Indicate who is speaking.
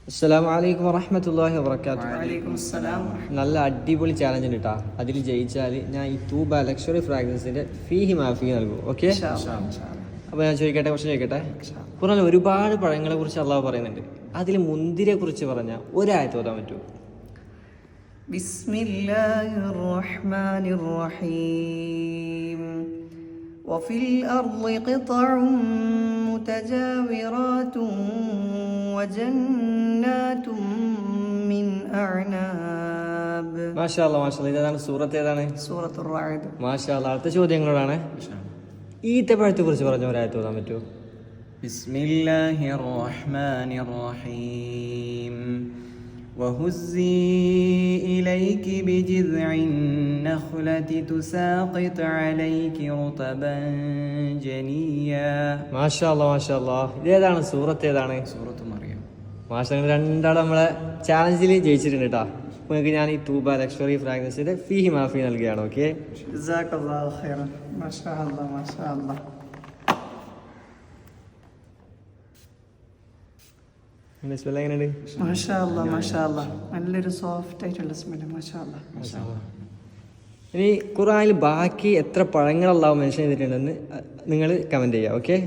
Speaker 1: അസ്സലാമു അലൈക്കും വറഹ്മത്തുള്ളാഹി വബറകാതുഹു.
Speaker 2: വഅലൈക്കും അസ്സലാം.
Speaker 1: നല്ല അടിപൊളി ചാലഞ്ച് ഉണ്ട് കേട്ടോ. അതിൽ ജയിച്ചാൽ ഞാൻ ഈ തൂബ ലക്ഷറി ഫ്രാഗ്രൻസിന്റെ ഫീഹി മാഫി നൽകും. ഓക്കെ, അപ്പോൾ ഞാൻ ചോദിക്കട്ടെ, കുറച്ച് ചോദിക്കട്ടെ. ഖുർആനിൽ ഒരുപാട് പഴങ്ങളെ കുറിച്ച് അള്ളാഹു പറയുന്നുണ്ട്. അതിൽ മുന്തിരിയെ കുറിച്ച് പറഞ്ഞ ഒരായത്ത് ഓതാൻ പറ്റുമോ?
Speaker 2: ബിസ്മില്ലാഹിർ റഹ്മാനിർ റഹീം. വഫിൽ അർളി ഖിതഉം മുതജാവിറാതും വജന്നാതും മിൻ അഅനാബ്.
Speaker 1: മാഷാ അല്ലാഹ്, മാഷാ അല്ലാഹ്. ഇതാണ് സൂറത്ത്, ഏതാണ്?
Speaker 2: സൂറത്തുർ റഅദ്.
Speaker 1: മാഷാ അല്ലാഹ്. അടുത്ത ചോദ്യങ്ങളോടാണ്. ഈത്തപ്പഴത്തെ കുറിച്ച് പറഞ്ഞ ഒരായത്ത് ഓതാൻ പറ്റുമോ?
Speaker 3: ബിസ്മില്ലാഹിർ റഹ്മാനിർ റഹീം. വഹുസ്സി ഇലൈകി ബിജിദ്ഇൻ നഖ്ലതി തുസാഖിത് അലൈകി റുതബൻ ജനിയാ.
Speaker 1: മാഷാ അല്ലാഹ്, മാഷാ അല്ലാഹ്. ഇതേതാണ് സൂറത്ത്, ഏതാണ്?
Speaker 3: സൂറത്ത് മറിയം.
Speaker 1: മാഷാ, നിങ്ങൾ രണ്ടാളും നമ്മളെ ചാലഞ്ചിൽ ജയിച്ചിട്ടുണ്ട് കേട്ടോ. നിങ്ങൾക്ക് ഞാൻ ഈ തൂബ ലക്ഷറി ഫ്രാഗ്രൻസിന്റെ ഫീഹി മാഫി നൽകുകയാണ്. ഓക്കെ,
Speaker 2: ജസാക്കല്ലാഹു ഖൈറൻ. മാഷാ അല്ലാഹ്, മാഷാ അല്ലാഹ്.
Speaker 1: സ്മെൽ എങ്ങനെയുണ്ട്?
Speaker 2: മാഷാ അല്ലാഹ്, മാഷാ അല്ലാഹ്. നല്ലൊരു സോഫ്റ്റ് ആയിട്ടുള്ള സ്മെല്ല്. മാഷാ അല്ലാഹ്.
Speaker 1: ഇനി ഖുർആനിൽ ബാക്കി എത്ര പഴങ്ങൾ അല്ലാഹു മെൻഷൻ ചെയ്തിട്ടുണ്ടെന്ന് നിങ്ങൾ കമന്റ് ചെയ്യുക. ഓക്കെ.